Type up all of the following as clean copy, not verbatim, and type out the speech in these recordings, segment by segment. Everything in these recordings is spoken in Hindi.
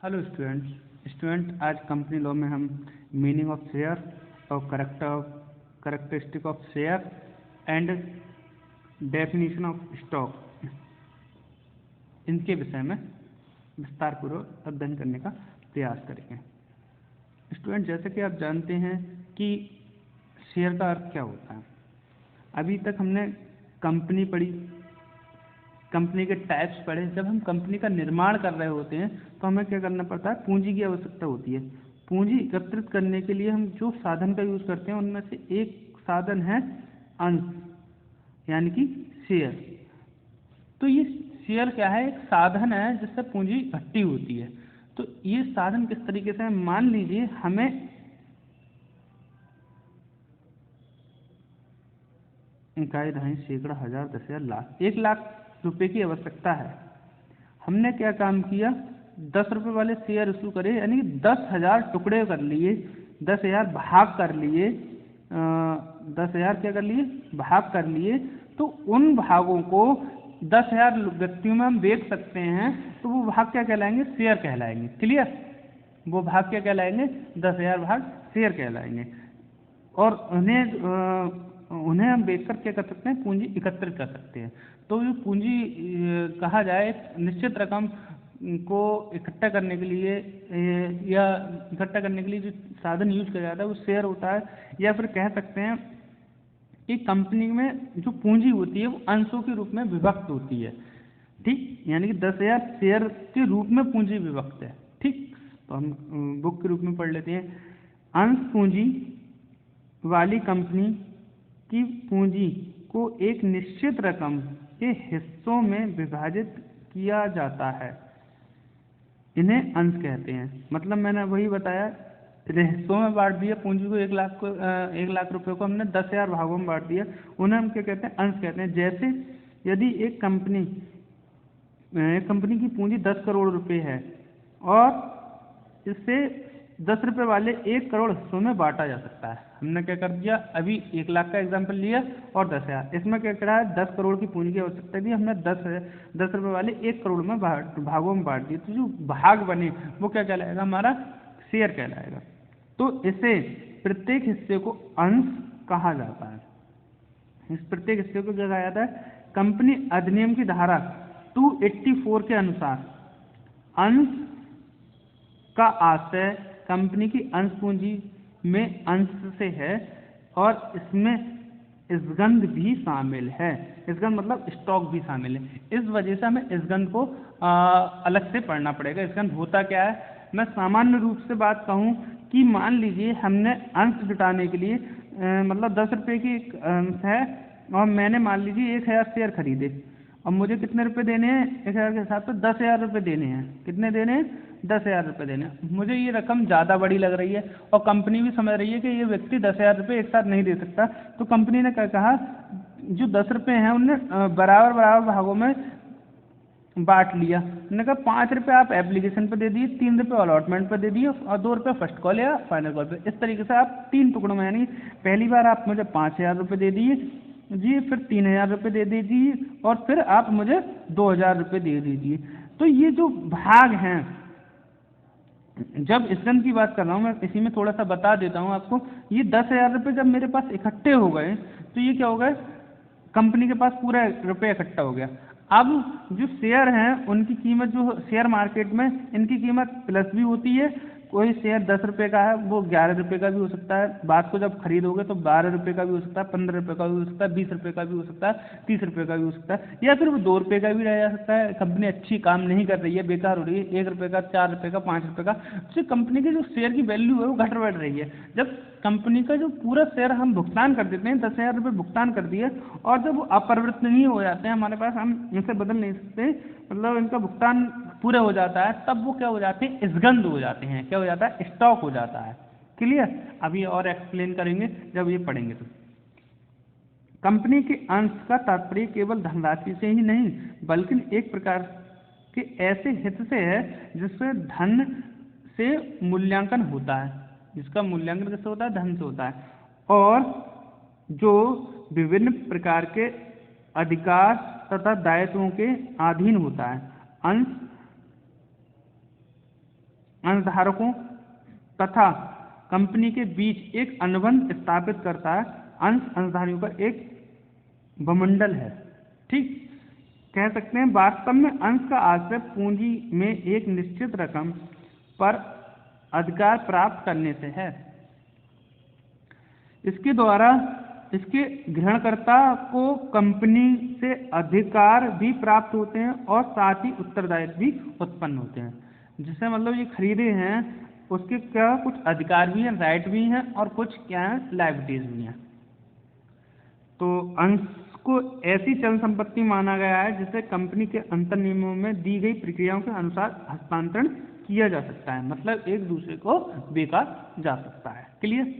हेलो स्टूडेंट आज कंपनी लॉ में हम मीनिंग ऑफ शेयर और characteristic of share and definition of stock इनके विषय में विस्तार पूर्वक अध्ययन करने का प्रयास करेंगे। स्टूडेंट जैसे कि आप जानते हैं कि शेयर का अर्थ क्या होता है। अभी तक हमने कंपनी पढ़ी, कंपनी के टाइप्स पढ़े। जब हम कंपनी का निर्माण कर रहे होते हैं तो हमें क्या करना पड़ता है, पूंजी की आवश्यकता होती है। पूंजी एकत्रित करने के लिए हम जो साधन का यूज करते हैं उनमें से एक साधन है अंश, यानी कि शेयर। तो ये शेयर क्या है, एक साधन है जिससे पूंजी इकट्ठी होती है। तो ये साधन किस तरीके से है, मान लीजिए हमें इकाई, दहाई, सैकड़ा, हजार, 10,000, लाख, 1,00,000 रुपए की आवश्यकता है। हमने क्या काम किया, 10 रुपए वाले शेयर इशू करे, यानी कि 10,000 टुकड़े कर लिए, 10,000 भाग कर लिए, 10,000 क्या कर लिए, भाग कर लिए। तो उन भागों को 10,000 व्यक्तियों में हम बेच सकते हैं, तो वो भाग क्या कहलाएंगे, शेयर कहलाएंगे। क्लियर, वो भाग क्या कहलाएंगे, 10,000 भाग शेयर कहलाएंगे। और उन्हें हम बेचकर क्या कर सकते हैं, पूंजी एकत्रित कर सकते हैं। तो ये पूंजी कहा जाए निश्चित रकम को इकट्ठा करने के लिए या इकट्ठा करने के लिए जो साधन यूज किया जाता है वो शेयर होता है। या फिर कह सकते हैं कि कंपनी में जो पूंजी होती है वो अंशों के रूप में विभक्त होती है। ठीक, यानी कि 10,000 शेयर के रूप में पूंजी विभक्त है। ठीक, तो हम बुक के रूप में पढ़ लेते हैं। अंश पूंजी वाली कंपनी की पूंजी को एक निश्चित रकम के हिस्सों में विभाजित किया जाता है, इन्हें अंश कहते हैं। मतलब मैंने वही बताया, हिस्सों में बांट दिया पूंजी को, 1,00,000 रुपए को हमने 10,000 भागों में बांट दिया, उन्हें हम क्या कहते हैं, अंश कहते हैं। जैसे यदि एक कंपनी की पूंजी 10 करोड़ रुपए है और इसे 10 रुपए वाले 1 करोड़ हिस्सों में बांटा जा सकता है। हमने क्या कर दिया, अभी 1,00,000 का एग्जाम्पल लिया और 10,000, इसमें क्या करा है, 10 करोड़ की पूंजी की आवश्यकता थी, हमने 10 रुपए वाले 1 करोड़ में भागों में बांट दिए। तो जो भाग बने वो क्या कहलाएगा, हमारा शेयर कहलाएगा। तो इसे प्रत्येक हिस्से को अंश कहा जाता है। इस प्रत्येक हिस्से को क्या कहा जाता है, कंपनी अधिनियम की धारा 284 के अनुसार अंश का आशय कंपनी की अंश पूंजी में अंश से है और इसमें इसगंध भी शामिल है। इसगंध मतलब स्टॉक भी शामिल है। इस वजह से हमें इसगंध को अलग से पढ़ना पड़ेगा। इसगंध होता क्या है, मैं सामान्य रूप से बात कहूँ कि मान लीजिए हमने अंश जुटाने के लिए मतलब 10 रुपये की एक अंश है और मैंने मान लीजिए 1,000 शेयर खरीदे और मुझे कितने रुपए देने हैं, 1,000 के हिसाब से 10,000 रुपये देने हैं। कितने देने हैं, 10,000 रुपये देने हैं। मुझे ये रकम ज़्यादा बड़ी लग रही है और कंपनी भी समझ रही है कि ये व्यक्ति 10,000 रुपये एक साथ नहीं दे सकता। तो कंपनी ने क्या कहा, जो 10 रुपये हैं उनने बराबर बराबर भागों में बांट लिया। उन्होंने कहा 5 रुपये आप एप्लीकेशन पे दे दिए, 3 रुपये अलॉटमेंट पे दे दिए और 2 रुपये फर्स्ट कॉल या फाइनल कॉल पे। इस तरीके से आप 3 टुकड़ों में, यानी पहली बार आप मुझे 5,000 रुपये दे दिए जी, फिर 3,000 रुपये दे दीजिए और फिर आप मुझे 2,000 रुपये दे दीजिए। तो ये जो भाग हैं, जब इसगंध की बात कर रहा हूँ मैं, इसी में थोड़ा सा बता देता हूँ आपको। ये 10,000 रुपये जब मेरे पास इकट्ठे हो गए तो ये क्या हो गए, कंपनी के पास पूरा रुपये इकट्ठा हो गया। अब जो शेयर हैं उनकी कीमत, जो शेयर मार्केट में इनकी कीमत प्लस भी होती है। कोई शेयर 10 रुपये का है वो 11 रुपये का भी हो सकता है, बात को जब खरीदोगे तो 12 रुपये का भी हो सकता है, 15 रुपये का भी हो सकता है, 20 रुपये का भी हो सकता है, 30 रुपये का भी हो सकता है, या फिर वो 2 रुपये का भी रह जा सकता है। कंपनी अच्छी काम नहीं कर रही है, बेकार हो रही है, 1 रुपये का, 4 रुपये का, 5 रुपये का, उससे कंपनी की जो शेयर की वैल्यू है वो घट बढ़ रही है। जब कंपनी का जो पूरा शेयर हम भुगतान कर देते हैं, 10,000 रुपये भुगतान कर दिए और जब वो अपरिवर्तनीय हो जाते हैं हमारे पास, हम इनसे बदल नहीं सकते, मतलब इनका भुगतान पूरे हो जाता है, तब वो क्या हो जाते हैं, इसगंध हो जाते हैं। क्या हो जाता है, स्टॉक हो जाता है। क्लियर, अभी और एक्सप्लेन करेंगे जब ये पढ़ेंगे तो। कंपनी के अंश का तात्पर्य केवल धनराशि से ही नहीं बल्कि एक प्रकार के ऐसे हित से है जिससे धन से मूल्यांकन होता है, जिसका मूल्यांकन कैसे होता है, धन से होता है, और जो विभिन्न प्रकार के अधिकार तथा दायित्वों के अधीन होता है। अंश अंशधारकों तथा कंपनी के बीच एक अनुबंध स्थापित करता है। अंशधारियों का एक बमंडल है। ठीक, कह सकते हैं वास्तव में अंश का आश्रय पूंजी में एक निश्चित रकम पर अधिकार प्राप्त करने से है। इसके द्वारा इसके ग्रहणकर्ता को कंपनी से अधिकार भी प्राप्त होते हैं और साथ ही उत्तरदायित्व भी उत्पन्न होते हैं। जिससे मतलब ये खरीदे हैं उसके क्या कुछ अधिकार भी हैं, राइट भी हैं और कुछ क्या है लायबिलिटीज भी हैं। तो अंश को ऐसी चल संपत्ति माना गया है जिसे कंपनी के अंतर नियमों में दी गई प्रक्रियाओं के अनुसार हस्तांतरण किया जा सकता है, मतलब एक दूसरे को बेचा जा सकता है। क्लियर।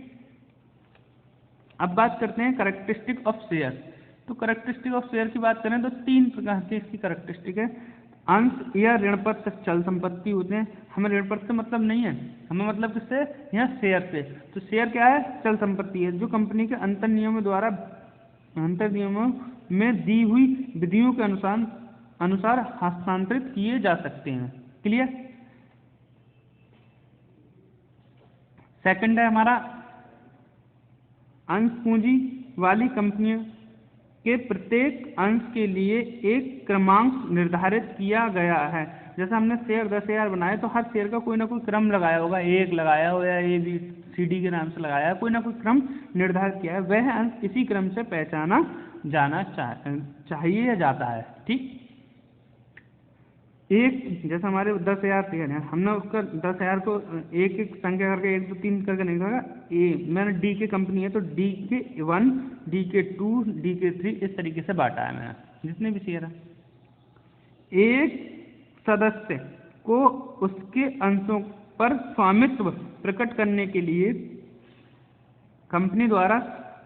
अब बात करते हैं कैरेक्टरिस्टिक ऑफ शेयर। तो कैरेक्टरिस्टिक ऑफ शेयर की बात करें तो 3 प्रकार की इसकी कैरेक्टरिस्टिक है। अंश या ऋणपत्र चल संपत्ति होते हैं। हमें ऋणपत्र से मतलब नहीं है, हमें मतलब किससे, यहाँ शेयर से। तो शेयर क्या है, चल संपत्ति है जो कंपनी के अंतर नियमों में दी हुई विधियों के अनुसार हस्तांतरित किए जा सकते हैं। क्लियर। सेकंड है हमारा अंश पूंजी वाली कंपनियों के प्रत्येक अंश के लिए एक क्रमांक निर्धारित किया गया है। जैसे हमने शेयर 10,000 बनाए तो हर शेयर का कोई ना कोई क्रम लगाया होगा, 1 लगाया हो या ABCD के नाम से लगाया है, कोई ना कोई क्रम निर्धारित किया है। वह अंश इसी क्रम से पहचाना जाना चाहिए या जाता है। ठीक, एक जैसे हमारे 10,000 शेयर हैं, हमने उसका 10,000 को एक एक संख्या करके 1 2 3 करके नहीं कहा। मैंने डी के कंपनी है तो डी के 1, डी के 2, डी के 3 इस तरीके से बांटा है मैंने जितने भी शेयर है। एक सदस्य को उसके अंशों पर स्वामित्व प्रकट करने के लिए कंपनी द्वारा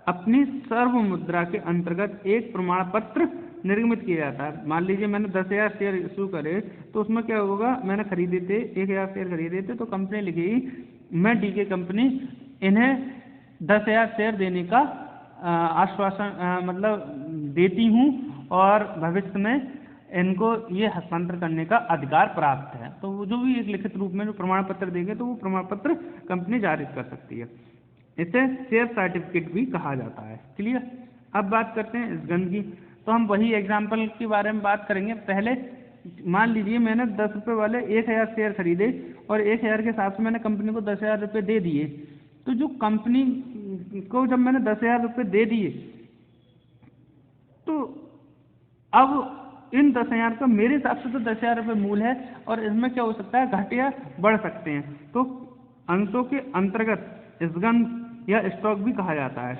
अपनी सर्व मुद्रा के अंतर्गत एक प्रमाण पत्र निर्गमित किया जाता है। मान लीजिए मैंने 10,000 शेयर इशू करे तो उसमें क्या होगा, मैंने खरीदे थे 1,000 शेयर खरीदे थे तो कंपनी लिखेगी मैं डी के कंपनी इन्हें 10,000 शेयर देने का आश्वासन मतलब देती हूँ और भविष्य में इनको ये हस्तांतर करने का अधिकार प्राप्त है। तो वो जो भी एक लिखित रूप में जो प्रमाण पत्र देंगे तो वो प्रमाण पत्र कंपनी जारी कर सकती है। इसे शेयर सर्टिफिकेट भी कहा जाता है। क्लियर। अब बात करते हैं इस गंध की। तो हम वही एग्जाम्पल के बारे में बात करेंगे। पहले मान लीजिए मैंने 10 रुपये वाले 1,000 शेयर खरीदे और 1,000 के हिसाब से मैंने कंपनी को 10,000 रुपये दे दिए। तो जो कंपनी को जब मैंने 10,000 रुपये दे दिए तो अब इन 10,000 का मेरे हिसाब से तो 10,000 रुपये मूल है और इसमें क्या हो सकता है, घट या बढ़ सकते हैं। तो अंशों के अंतर्गत इसगंध या स्टॉक भी कहा जाता है।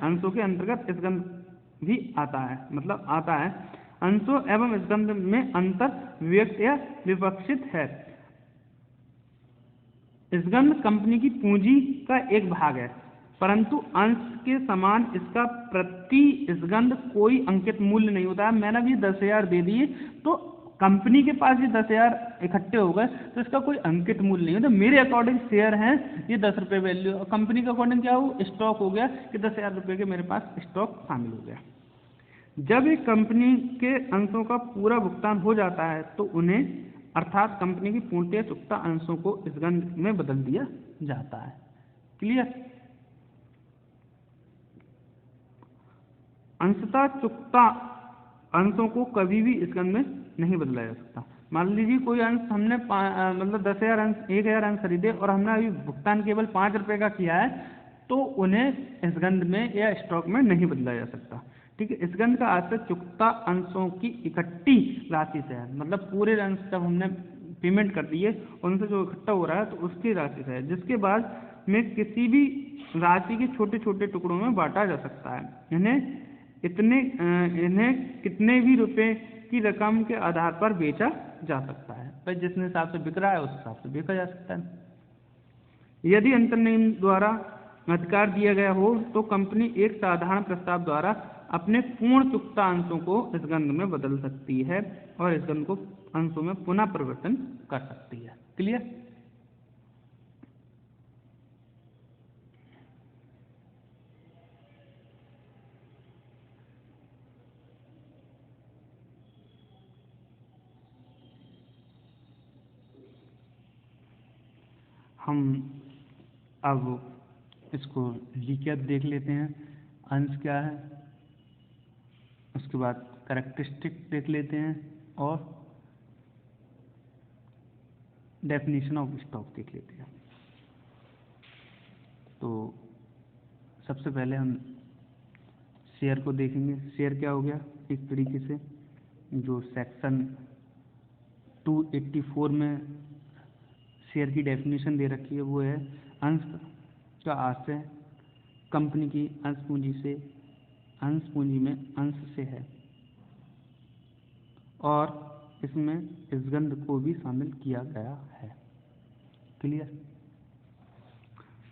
अंशों के अंतर्गत इसगंध भी आता है, मतलब आता है। अंशों एवं इसगंध में अंतर व्यक्त या विवक्षित है। इसगंध कंपनी की पूंजी का एक भाग है, परंतु अंश के समान इसका प्रति इसगंध कोई अंकित मूल्य नहीं होता है। मैंने भी 10,000 दे दिए तो कंपनी के पास ये 10,000 इकट्ठे हो गए तो इसका कोई अंकित मूल्य नहीं होता। मेरे अकॉर्डिंग शेयर हैं ये 10 रुपये वैल्यू, और कंपनी के अकॉर्डिंग क्या हो, स्टॉक हो गया कि 10,000 रुपये के मेरे पास स्टॉक शामिल हो गया। जब एक कंपनी के अंशों का पूरा भुगतान हो जाता है तो उन्हें अर्थात कंपनी की पूर्णतः चुकता अंशों को इसगंध में बदल दिया जाता है। क्लियर। अंशतः चुकता अंशों को कभी भी इसगंध में नहीं बदला जा सकता। मान लीजिए कोई अंश हमने मतलब 10,000 अंश 1,000 अंश खरीदे और हमने अभी भुगतान केवल 5 रुपये का किया है तो उन्हें इसगंध में या स्टॉक में नहीं बदला जा सकता। ठीक है। इसगंध का आश्रय चुकता अंशों की इकट्ठी राशि से है, मतलब पूरे अंश जब हमने पेमेंट कर दी है उनसे जो इकट्ठा हो रहा है तो उसकी राशि से है, जिसके बाद में किसी भी राशि के छोटे छोटे टुकड़ों में बांटा जा सकता है। इन्हें कितने भी रुपए की रकम के आधार पर बेचा जा सकता है, भाई जिस हिसाब से बिक रहा है उस हिसाब से बेचा जा सकता है। यदि अंतर्नियम द्वारा अधिकार दिया गया हो तो कंपनी एक साधारण प्रस्ताव द्वारा अपने पूर्ण चुकता अंशों को इसगंध में बदल सकती है और इसगंध को अंशों में पुनः परिवर्तन कर सकती है। क्लियर। हम अब इसको लीकेज देख लेते हैं, अंश क्या है, उसके बाद कैरेक्टरिस्टिक देख लेते हैं और डेफिनेशन ऑफ स्टॉक देख लेते हैं। तो सबसे पहले हम शेयर को देखेंगे। शेयर क्या हो गया, एक तरीके से जो सेक्शन 284 में शेयर की डेफिनेशन दे रखी है वो है अंश का आशय कंपनी की अंश पूंजी में अंश से है, और इसमें इसगंध को भी शामिल किया गया है। क्लियर?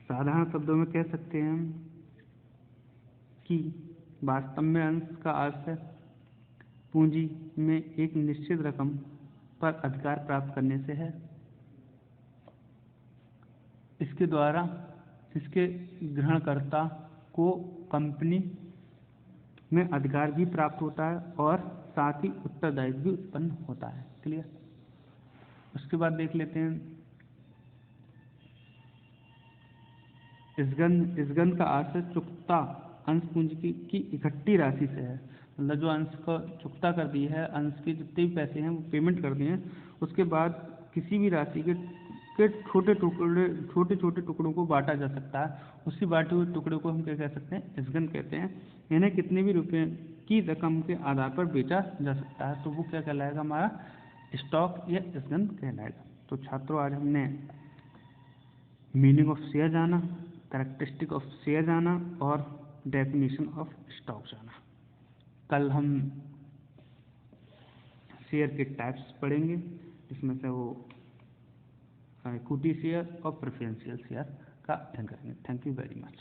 साधारण शब्दों में कह सकते हैं कि वास्तव में अंश का आशय पूंजी में एक निश्चित रकम पर अधिकार प्राप्त करने से है। इसके द्वारा इसके ग्रहणकर्ता को कंपनी में अधिकार भी प्राप्त होता है और साथ ही उत्तरदायित्व भी उत्पन्न होता है। क्लियर? उसके बाद देख लेते हैं इसगंध का आशय चुकता अंश पूंजी की इकट्ठी राशि से है। मतलब जो अंश को चुकता कर दी है, अंश के जितने भी पैसे हैं वो पेमेंट कर दिए हैं, उसके बाद किसी भी राशि के छोटे छोटे टुकड़ों को बांटा जा सकता है। उसी बांटे हुए टुकड़े को हम क्या कह सकते हैं, इसगंध कहते हैं। इन्हें कितने भी रुपए की रकम के आधार पर बेचा जा सकता है, तो वो क्या कहलाएगा, हमारा स्टॉक या इसगंध कहलाएगा। तो छात्रों, आज हमने मीनिंग ऑफ शेयर जाना, कैरेक्टरिस्टिक ऑफ शेयर जाना और डेफिनेशन ऑफ स्टॉक जाना। कल हम शेयर के टाइप्स पढ़ेंगे, जिसमें से वो इक्विटी शेयर और प्रेफरेंशियल शेयर का अध्ययन करेंगे। Thank you very much.